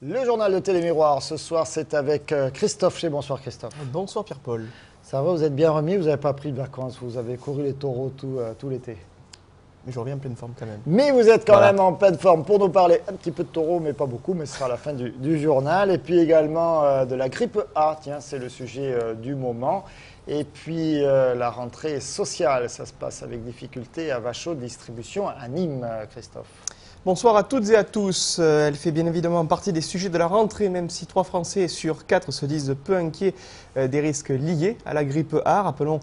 Le journal de Télémiroir, ce soir, c'est avec Christophe Chez. Bonsoir Christophe. Bonsoir Pierre-Paul. Ça va, vous êtes bien remis, vous n'avez pas pris de vacances, vous avez couru les taureaux tout l'été. Mais je reviens en pleine forme quand même. Mais vous êtes quand même en pleine forme pour nous parler un petit peu de taureaux, mais pas beaucoup, mais ce sera à la fin du journal. Et puis également de la grippe A, tiens, c'est le sujet du moment. Et puis la rentrée sociale, ça se passe avec difficulté à Vachot Distribution à Nîmes, Christophe. Bonsoir à toutes et à tous. Elle fait bien évidemment partie des sujets de la rentrée, même si 3 Français sur 4 se disent peu inquiets des risques liés à la grippe A. Rappelons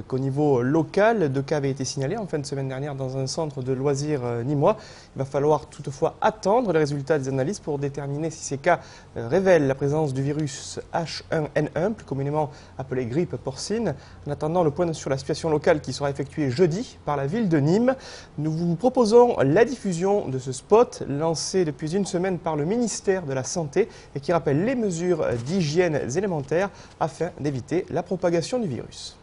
qu'au niveau local, 2 cas avaient été signalés en fin de semaine dernière dans un centre de loisirs nîmois. Il va falloir toutefois attendre les résultats des analyses pour déterminer si ces cas révèlent la présence du virus H1N1, plus communément appelé grippe porcine. En attendant le point sur la situation locale qui sera effectué jeudi par la ville de Nîmes, nous vous proposons la diffusion de ce spot lancé depuis une semaine par le ministère de la Santé et qui rappelle les mesures d'hygiène élémentaires afin d'éviter la propagation du virus.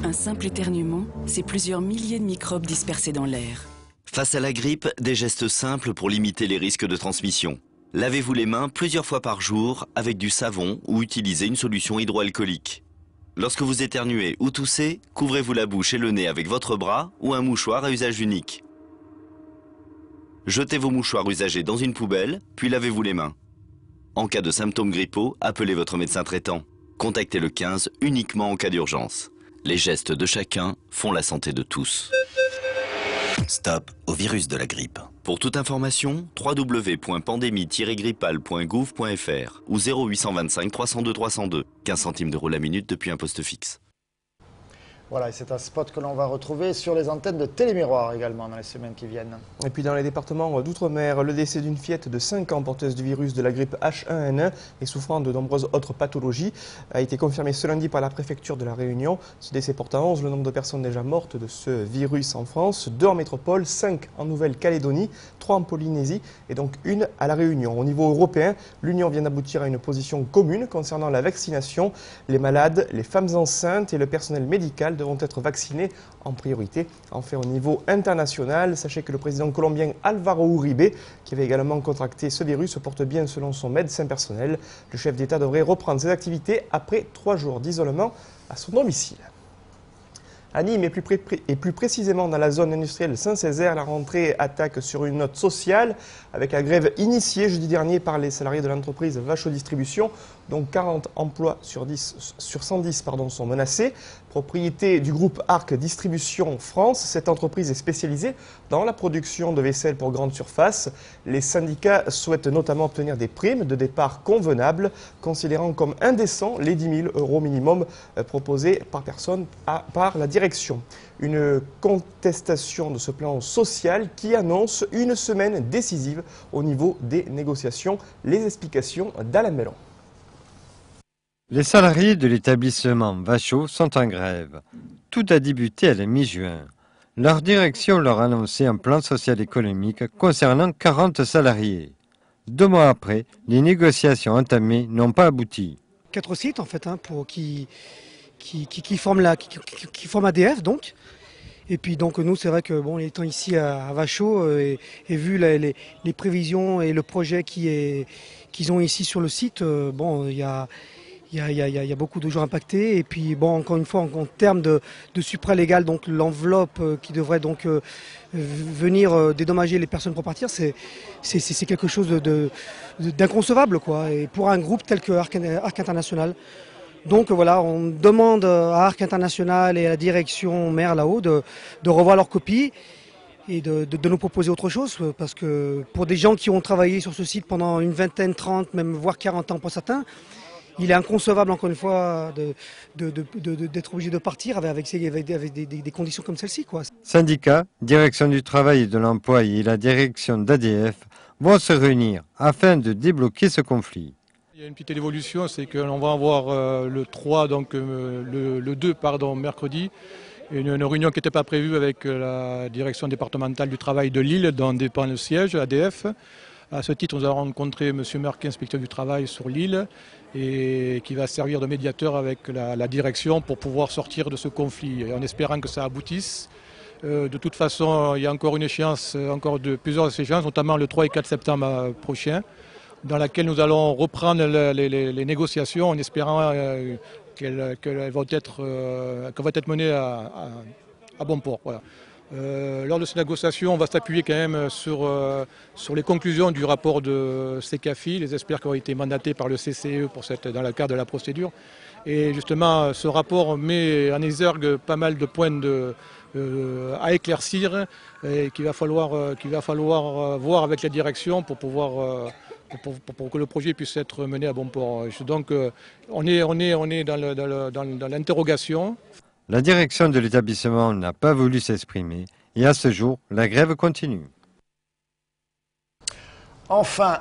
Un simple éternuement, c'est plusieurs milliers de microbes dispersés dans l'air. Face à la grippe, des gestes simples pour limiter les risques de transmission. Lavez-vous les mains plusieurs fois par jour avec du savon ou utilisez une solution hydroalcoolique. Lorsque vous éternuez ou toussez, couvrez-vous la bouche et le nez avec votre bras ou un mouchoir à usage unique. Jetez vos mouchoirs usagés dans une poubelle, puis lavez-vous les mains. En cas de symptômes grippaux, appelez votre médecin traitant. Contactez le 15 uniquement en cas d'urgence. Les gestes de chacun font la santé de tous. Stop au virus de la grippe. Pour toute information, www.pandémie-grippal.gouv.fr ou 0825 302 302. 15 centimes d'euros la minute depuis un poste fixe. Voilà, et c'est un spot que l'on va retrouver sur les antennes de Télémiroir également dans les semaines qui viennent. Et puis dans les départements d'outre-mer, le décès d'une fillette de 5 ans porteuse du virus de la grippe H1N1 et souffrant de nombreuses autres pathologies a été confirmé ce lundi par la préfecture de la Réunion. Ce décès porte à 11 le nombre de personnes déjà mortes de ce virus en France, 2 en métropole, 5 en Nouvelle-Calédonie, 3 en Polynésie et donc 1 à la Réunion. Au niveau européen, l'Union vient d'aboutir à une position commune concernant la vaccination. Les malades, les femmes enceintes et le personnel médical devront être vaccinés en priorité. Enfin, au niveau international, sachez que le président colombien Álvaro Uribe, qui avait également contracté ce virus, se porte bien selon son médecin personnel. Le chef d'État devrait reprendre ses activités après 3 jours d'isolement à son domicile. À Nîmes et plus précisément dans la zone industrielle Saint-Césaire, la rentrée attaque sur une note sociale avec la grève initiée jeudi dernier par les salariés de l'entreprise Vachot Distribution, dont 40 emplois sur 110 sont menacés. Propriété du groupe Arc Distribution France, cette entreprise est spécialisée dans la production de vaisselle pour grande surface. Les syndicats souhaitent notamment obtenir des primes de départ convenables, considérant comme indécents les 10 000 euros minimum proposés par personne par la direction. Une contestation de ce plan social qui annonce une semaine décisive au niveau des négociations. Les explications d'Alain Mellon. Les salariés de l'établissement Vachot sont en grève. Tout a débuté à la mi-juin. Leur direction leur a annoncé un plan social économique concernant 40 salariés. 2 mois après, les négociations entamées n'ont pas abouti. 4 sites en fait qui forment ADF donc. Et puis donc nous c'est vrai que bon étant ici à Vachot et vu les prévisions et le projet qu'ils ont ici sur le site, il y a beaucoup de gens impactés et puis bon encore une fois en termes de supralégal, donc l'enveloppe qui devrait donc venir dédommager les personnes pour partir, c'est quelque chose d'inconcevable quoi, et pour un groupe tel que Arc International. Donc voilà, on demande à Arc International et à la direction mère là-haut de revoir leur copie et de nous proposer autre chose, parce que pour des gens qui ont travaillé sur ce site pendant une vingtaine, 30, même voire 40 ans pour certains, il est inconcevable, encore une fois, d'être obligé de partir avec des conditions comme celle-ci, quoi. Syndicats, direction du travail et de l'emploi et la direction d'ADF vont se réunir afin de débloquer ce conflit. Il y a une petite évolution, c'est qu'on va avoir le 3, donc le 2, mercredi, une réunion qui n'était pas prévue avec la direction départementale du travail de Lille, dont dépend le siège, ADF. À ce titre, nous avons rencontré M. Merquin, inspecteur du travail sur l'île, et qui va servir de médiateur avec la direction pour pouvoir sortir de ce conflit, en espérant que ça aboutisse. De toute façon, il y a encore une échéance, encore de plusieurs échéances, notamment le 3 et 4 septembre prochain, dans laquelle nous allons reprendre les négociations en espérant qu'elles vont être menées à bon port. Voilà. Lors de ces négociations, on va s'appuyer quand même sur les conclusions du rapport de CECAFI, les experts qui ont été mandatés par le CCE dans le cadre de la procédure. Et justement, ce rapport met en exergue pas mal de points à éclaircir et qu'il va falloir voir avec la direction pour que le projet puisse être mené à bon port. Donc on est dans l'interrogation. La direction de l'établissement n'a pas voulu s'exprimer et à ce jour, la grève continue. Enfin,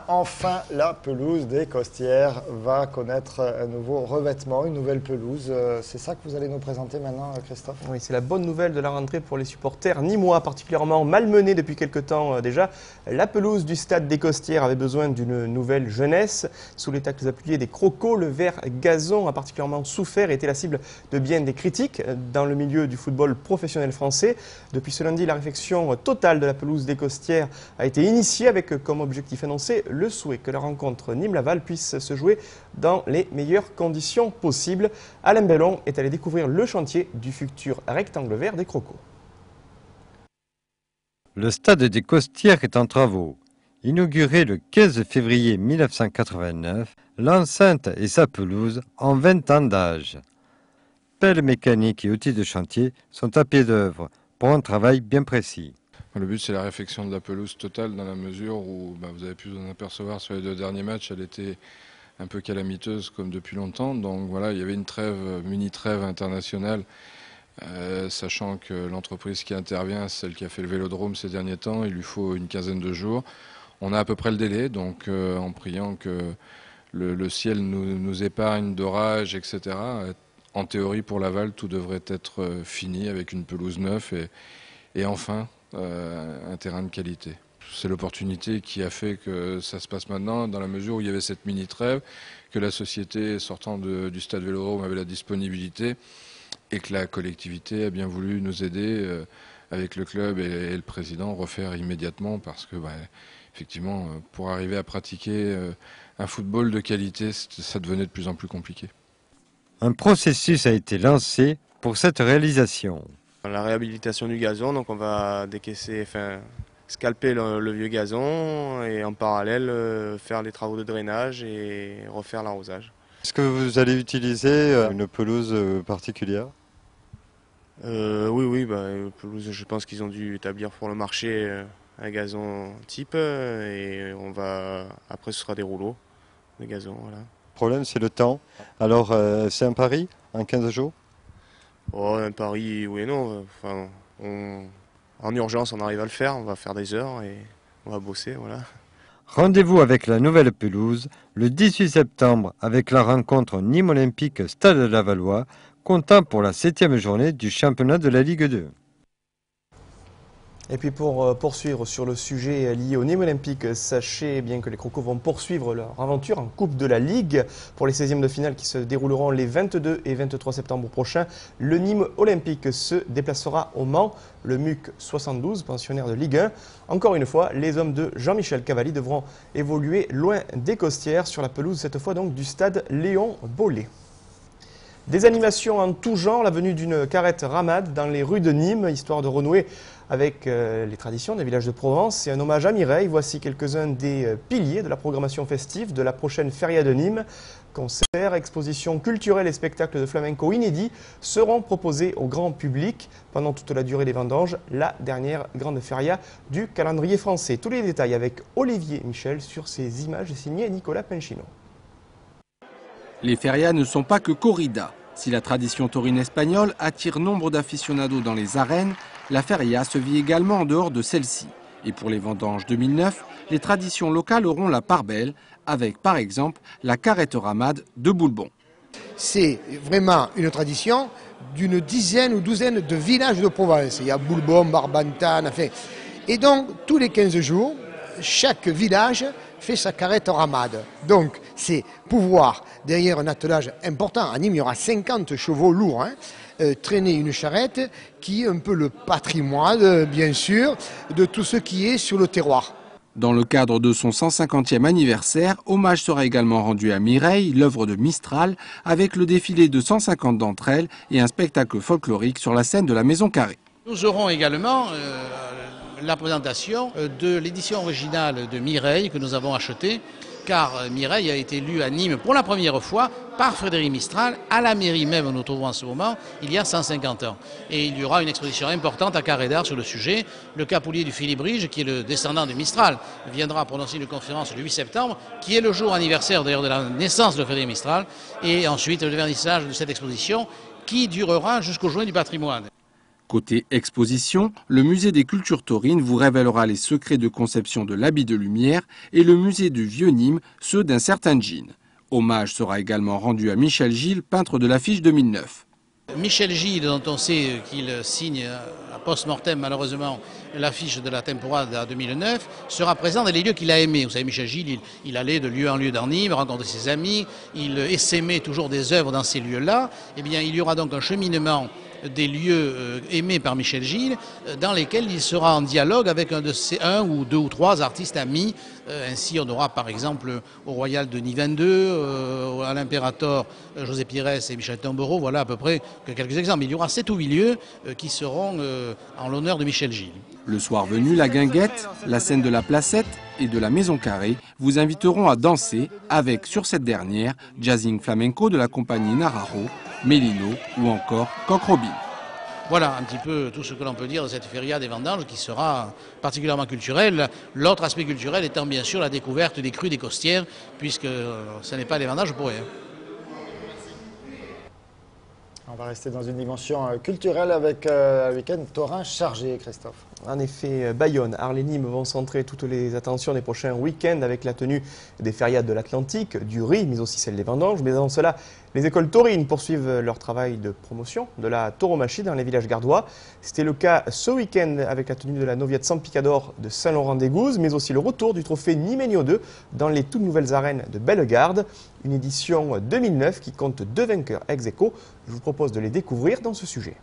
la pelouse des Costières va connaître un nouveau revêtement, une nouvelle pelouse. C'est ça que vous allez nous présenter maintenant, Christophe? Oui, c'est la bonne nouvelle de la rentrée pour les supporters nîmois, particulièrement malmenés depuis quelque temps déjà. La pelouse du stade des Costières avait besoin d'une nouvelle jeunesse. Sous les tacles appuyés des crocos, le vert gazon a particulièrement souffert et était la cible de bien des critiques dans le milieu du football professionnel français. Depuis ce lundi, la réfection totale de la pelouse des Costières a été initiée avec comme objectif annoncé le souhait que la rencontre Nîmes-Laval puisse se jouer dans les meilleures conditions possibles. Alain Bellon est allé découvrir le chantier du futur rectangle vert des Crocos. Le stade des Costières est en travaux. Inauguré le 15 février 1989, l'enceinte et sa pelouse ont 20 ans d'âge. Pelles mécaniques et outils de chantier sont à pied d'œuvre pour un travail bien précis. Le but, c'est la réfection de la pelouse totale dans la mesure où vous avez pu vous en apercevoir sur les 2 derniers matchs, elle était un peu calamiteuse comme depuis longtemps. Donc voilà, il y avait une mini-trêve internationale, sachant que l'entreprise qui intervient, celle qui a fait le Vélodrome ces derniers temps, il lui faut une quinzaine de jours. On a à peu près le délai, donc en priant que le ciel nous épargne d'orages, etc. En théorie, pour Laval, tout devrait être fini avec une pelouse neuve et enfin un terrain de qualité. C'est l'opportunité qui a fait que ça se passe maintenant, dans la mesure où il y avait cette mini-trêve, que la société sortant du stade Vélodrome avait la disponibilité et que la collectivité a bien voulu nous aider avec le club et le président, refaire immédiatement parce que effectivement, pour arriver à pratiquer un football de qualité, ça devenait de plus en plus compliqué. Un processus a été lancé pour cette réalisation. La réhabilitation du gazon, donc on va scalper le vieux gazon et en parallèle faire les travaux de drainage et refaire l'arrosage. Est-ce que vous allez utiliser une pelouse particulière? Oui, une pelouse, je pense qu'ils ont dû établir pour le marché un gazon type et après ce sera des rouleaux de gazon. Voilà. Le problème, c'est le temps. Alors, c'est un pari en 15 jours? Un pari, oui et non. Enfin, en urgence, on arrive à le faire. On va faire des heures et on va bosser. Voilà. Rendez-vous avec la nouvelle pelouse le 18 septembre avec la rencontre Nîmes Olympique Stade Lavallois, comptant pour la 7e journée du championnat de la Ligue 2. Et puis pour poursuivre sur le sujet lié au Nîmes Olympique, sachez bien que les Crocos vont poursuivre leur aventure en Coupe de la Ligue pour les 16e de finale qui se dérouleront les 22 et 23 septembre prochains. Le Nîmes Olympique se déplacera au Mans, le MUC 72, pensionnaire de Ligue 1. Encore une fois, les hommes de Jean-Michel Cavalli devront évoluer loin des Costières sur la pelouse, cette fois donc du stade Léon Bollé. Des animations en tout genre, la venue d'une carrette ramade dans les rues de Nîmes, histoire de renouer avec les traditions des villages de Provence et un hommage à Mireille. Voici quelques-uns des piliers de la programmation festive de la prochaine Feria de Nîmes. Concerts, expositions culturelles et spectacles de flamenco inédits seront proposés au grand public pendant toute la durée des vendanges, la dernière grande feria du calendrier français. Tous les détails avec Olivier Michel sur ces images signées Nicolas Pinchino. Les ferias ne sont pas que corrida. Si la tradition taurine espagnole attire nombre d'aficionados dans les arènes, la feria se vit également en dehors de celle-ci. Et pour les vendanges 2009, les traditions locales auront la part belle, avec par exemple la carrette ramade de Boulbon. C'est vraiment une tradition d'une dizaine ou douzaine de villages de Provence. Il y a Boulbon, Barbantane, enfin. Et donc, tous les 15 jours, chaque village fait sa carrette ramade. Donc c'est pouvoir, derrière un attelage important, à Nîmes il y aura 50 chevaux lourds, traîner une charrette qui est un peu le patrimoine, bien sûr, de tout ce qui est sur le terroir. Dans le cadre de son 150e anniversaire, hommage sera également rendu à Mireille, l'œuvre de Mistral, avec le défilé de 150 d'entre elles et un spectacle folklorique sur la scène de la Maison Carrée. Nous aurons également la présentation de l'édition originale de Mireille que nous avons achetée, car Mireille a été lue à Nîmes pour la première fois par Frédéric Mistral, à la mairie même où nous nous trouvons en ce moment, il y a 150 ans. Et il y aura une exposition importante à Carré d'Art sur le sujet. Le capoulier du Philibrige, qui est le descendant de Mistral, viendra prononcer une conférence le 8 septembre, qui est le jour anniversaire d'ailleurs de la naissance de Frédéric Mistral, et ensuite le vernissage de cette exposition qui durera jusqu'au Journée du patrimoine. Côté exposition, le musée des cultures taurines vous révélera les secrets de conception de l'habit de lumière et le musée du Vieux Nîmes, ceux d'un certain jean. Hommage sera également rendu à Michel Gilles, peintre de l'affiche 2009. Michel Gilles, dont on sait qu'il signe à post-mortem malheureusement l'affiche de la Temporade à 2009, sera présent dans les lieux qu'il a aimés. Vous savez, Michel Gilles, il allait de lieu en lieu dans Nîmes, rencontrer ses amis, il essaimait toujours des œuvres dans ces lieux-là. Eh bien, il y aura donc un cheminement des lieux aimés par Michel Gilles, dans lesquels il sera en dialogue avec un ou deux ou trois artistes amis. Ainsi, on aura par exemple au Royal Denis XXII, à l'Impérator José Pires et Michel Tambourot, voilà à peu près que quelques exemples. Il y aura 7 ou 8 lieux qui seront en l'honneur de Michel Gilles. Le soir venu, la guinguette, la scène de la Placette et de la Maison Carrée vous inviteront à danser avec, sur cette dernière, Jazzing Flamenco de la compagnie Nararo, Mélino ou encore Coq Robin. Voilà un petit peu tout ce que l'on peut dire de cette feria des vendanges qui sera particulièrement culturelle. L'autre aspect culturel étant bien sûr la découverte des crues des costières, puisque ce n'est pas des vendanges pour rien. On va rester dans une dimension culturelle avec un week-end taurin chargé, Christophe. En effet, Bayonne, Arles et Nîmes vont centrer toutes les attentions des prochains week-ends avec la tenue des fériades de l'Atlantique, du riz, mais aussi celle des vendanges. Mais avant cela, les écoles taurines poursuivent leur travail de promotion de la tauromachie dans les villages gardois. C'était le cas ce week-end avec la tenue de la Novia de San Picador de Saint-Laurent-des-Gouzes, mais aussi le retour du trophée Nimenio 2 dans les toutes nouvelles arènes de Bellegarde. Une édition 2009 qui compte 2 vainqueurs ex aequo. Je vous propose de les découvrir dans ce sujet.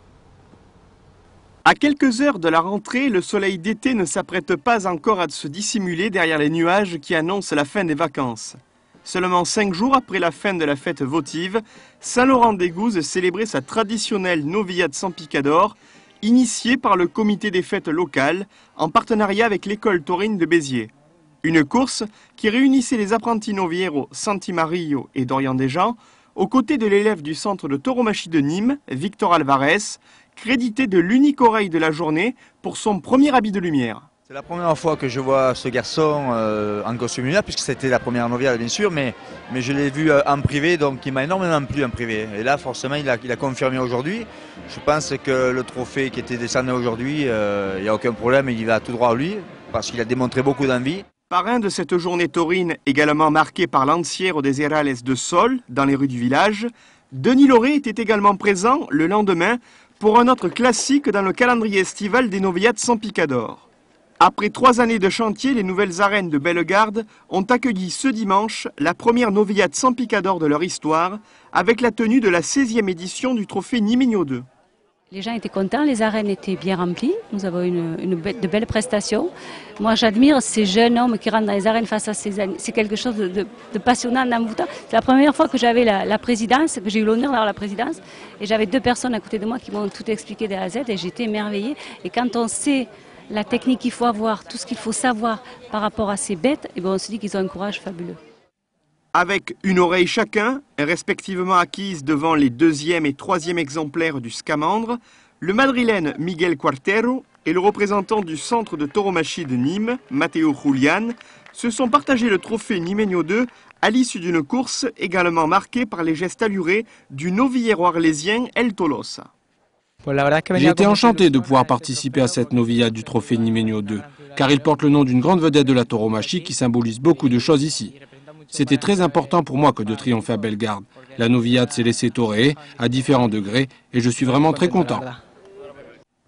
À quelques heures de la rentrée, le soleil d'été ne s'apprête pas encore à se dissimuler derrière les nuages qui annoncent la fin des vacances. Seulement 5 jours après la fin de la fête votive, Saint-Laurent-des-Gouzes célébrait sa traditionnelle Novia de San Picador, initiée par le comité des fêtes locales, en partenariat avec l'école taurine de Béziers. Une course qui réunissait les apprentis novieros Santi Mario et Dorian Desjans, aux côtés de l'élève du centre de tauromachie de Nîmes, Victor Alvarez, crédité de l'unique oreille de la journée pour son premier habit de lumière. C'est la première fois que je vois ce garçon en costume lumière, puisque c'était la première Novia bien sûr, mais je l'ai vu en privé, donc il m'a énormément plu en privé. Et là forcément il a confirmé aujourd'hui. Je pense que le trophée qui était descendu aujourd'hui, il n'y a aucun problème, il va tout droit à lui, parce qu'il a démontré beaucoup d'envie. Parrain de cette journée taurine, également marquée par l'Anciero des Herales de Sol, dans les rues du village, Denis Lauré était également présent le lendemain pour un autre classique dans le calendrier estival des Novias de San Picador. Après 3 années de chantier, les nouvelles arènes de Bellegarde ont accueilli ce dimanche la première Novia de San Picador de leur histoire, avec la tenue de la 16e édition du trophée Nimenio 2. Les gens étaient contents, les arènes étaient bien remplies, nous avons de belles prestations. Moi j'admire ces jeunes hommes qui rentrent dans les arènes face à ces années. C'est quelque chose de passionnant, d'envoûtant. C'est la première fois que j'avais la présidence, que j'ai eu l'honneur d'avoir la présidence. Et j'avais 2 personnes à côté de moi qui m'ont tout expliqué de A à Z et j'étais émerveillée. Et quand on sait la technique qu'il faut avoir, tout ce qu'il faut savoir par rapport à ces bêtes, et bien on se dit qu'ils ont un courage fabuleux. Avec une oreille chacun, respectivement acquise devant les 2e et 3e exemplaires du Scamandre, le madrilène Miguel Cuartero et le représentant du centre de tauromachie de Nîmes, Matteo Julian, se sont partagés le trophée Nimenio 2 à l'issue d'une course également marquée par les gestes allurés du novillero arlésien El Tolosa. J'ai été enchanté de pouvoir participer à cette novilla du trophée Nimenio 2, car il porte le nom d'une grande vedette de la tauromachie qui symbolise beaucoup de choses ici. C'était très important pour moi que de triompher à Bellegarde. La novillade s'est laissée taurer à différents degrés et je suis vraiment très content.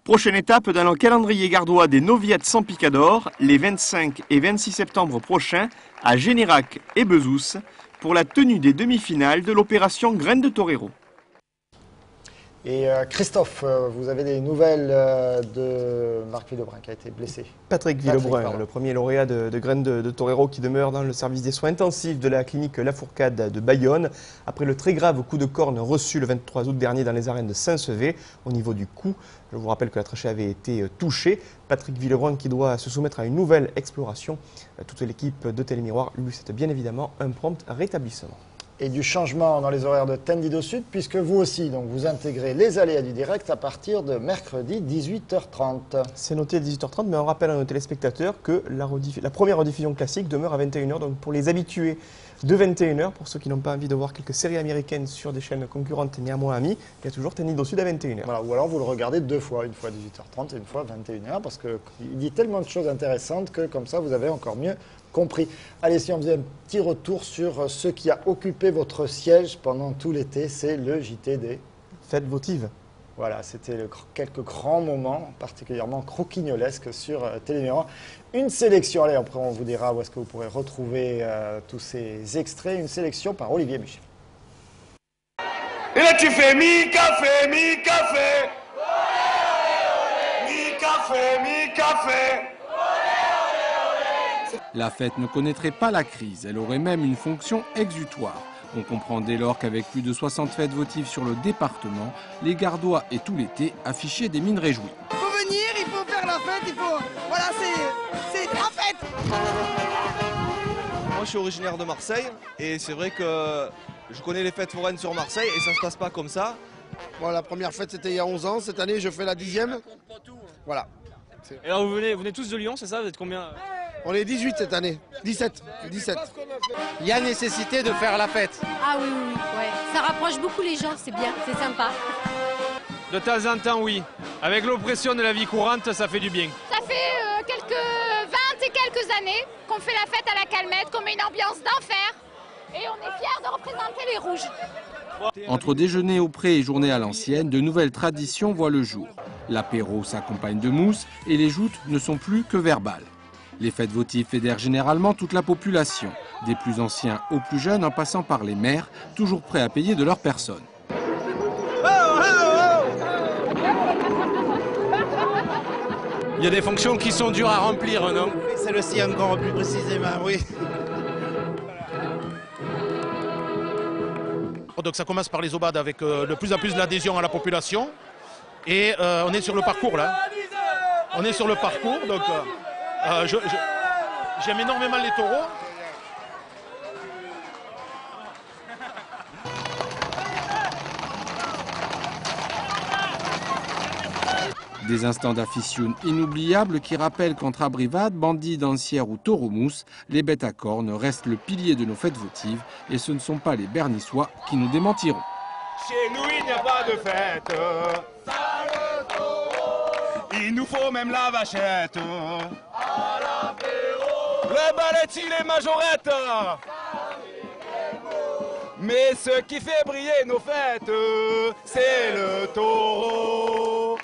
Prochaine étape dans le calendrier gardois des Noviettes sans Picador, les 25 et 26 septembre prochains à Générac et Bezous pour la tenue des demi-finales de l'opération Graines de Torero. Et Christophe, vous avez des nouvelles de Marc Villebrun qui a été blessé. Patrick Villebrun, le premier lauréat de Graines de Torero qui demeure dans le service des soins intensifs de la clinique La Fourcade de Bayonne. Après le très grave coup de corne reçu le 23 août dernier dans les arènes de Saint-Sevé au niveau du cou. Je vous rappelle que la trachée avait été touchée. Patrick Villebrun qui doit se soumettre à une nouvelle exploration. Toute l'équipe de Télémiroir lui souhaite bien évidemment un prompt rétablissement. Et du changement dans les horaires de Tendido Sud, puisque vous aussi, donc, vous intégrez les aléas du direct à partir de mercredi 18h30. C'est noté à 18h30, mais on rappelle à nos téléspectateurs que la première rediffusion classique demeure à 21h. Donc pour les habitués de 21h, pour ceux qui n'ont pas envie de voir quelques séries américaines sur des chaînes concurrentes néanmoins amies, il y a toujours Tendido Sud à 21h. Voilà, ou alors vous le regardez deux fois, une fois à 18h30 et une fois à 21h, parce qu'il dit tellement de choses intéressantes que comme ça vous avez encore mieux compris. Allez, si on faisait un petit retour sur ce qui a occupé votre siège pendant tout l'été, c'est le JT des fêtes votives. Voilà, c'était quelques grands moments particulièrement croquignolesques sur Télémiroir. Une sélection, allez, après on vous dira où est-ce que vous pourrez retrouver tous ces extraits. Une sélection par Olivier Michel. Et là tu fais mi-café, mi-café. Mi-café, mi-café. La fête ne connaîtrait pas la crise, elle aurait même une fonction exutoire. On comprend dès lors qu'avec plus de 60 fêtes votives sur le département, les Gardois et tout l'été affichaient des mines réjouies. Il faut venir, il faut faire la fête, il faut... Voilà, c'est la fête. Moi je suis originaire de Marseille et c'est vrai que je connais les fêtes foraines sur Marseille et ça se passe pas comme ça. Bon, la première fête c'était il y a 11 ans, cette année je fais la 10e. Voilà. Et alors vous venez tous de Lyon, c'est ça? Vous êtes combien? On est 18 cette année, 17. Il y a nécessité de faire la fête. Ah oui, ouais. Ça rapproche beaucoup les gens, c'est bien, c'est sympa. De temps en temps, oui. Avec l'oppression de la vie courante, ça fait du bien. Ça fait quelques 20 et quelques années qu'on fait la fête à la calmette, qu'on met une ambiance d'enfer. Et on est fiers de représenter les rouges. Entre déjeuner au pré et journée à l'ancienne, de nouvelles traditions voient le jour. L'apéro s'accompagne de mousse et les joutes ne sont plus que verbales. Les fêtes votives fédèrent généralement toute la population, des plus anciens aux plus jeunes en passant par les maires, toujours prêts à payer de leur personne. Il y a des fonctions qui sont dures à remplir, non? Celle-ci encore plus précisément, oui. Donc ça commence par les obades avec de plus en plus d'adhésion à la population. Et on est sur le parcours là. On est sur le parcours, donc j'aime énormément les taureaux. Des instants d'afficionne inoubliables qui rappellent qu'entre abrivades, bandits, dancières ou taureaux-mousse, les bêtes à cornes restent le pilier de nos fêtes votives et ce ne sont pas les Bernissois qui nous démentiront. Chez nous il n'y a pas de fête. Il nous faut même la vachette. Le balletti, les majorettes. Mais ce qui fait briller nos fêtes, c'est le taureau.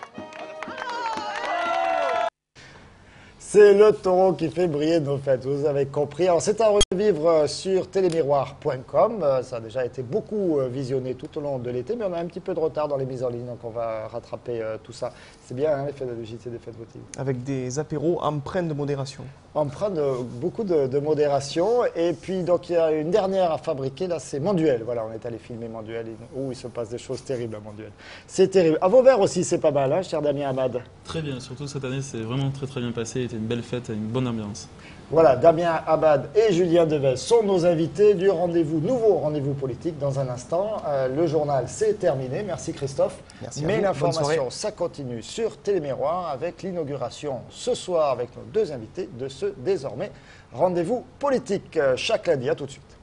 C'est le taureau qui fait briller nos fêtes, vous avez compris. Alors c'est à revivre sur télémiroir.com. Ça a déjà été beaucoup visionné tout au long de l'été, mais on a un petit peu de retard dans les mises en ligne, donc on va rattraper tout ça. C'est bien hein, le JT des fêtes votives. Avec des apéros empreints de modération. Empreints de beaucoup de modération. Et puis donc il y a une dernière à fabriquer, là c'est Monduel. Voilà, on est allé filmer Monduel, où il se passe des choses terribles à Monduel. C'est terrible. À Vauvert aussi c'est pas mal, hein, cher Damien Abad. Très bien, surtout cette année c'est vraiment très bien passé. C'était une belle fête, une bonne ambiance. Voilà, Damien Abad et Julien Deves sont nos invités du rendez-vous, nouveau rendez-vous politique dans un instant. Le journal, c'est terminé. Merci Christophe. Merci mais l'information, ça continue sur Télémiroir avec l'inauguration ce soir avec nos deux invités de ce désormais rendez-vous politique chaque lundi. À tout de suite.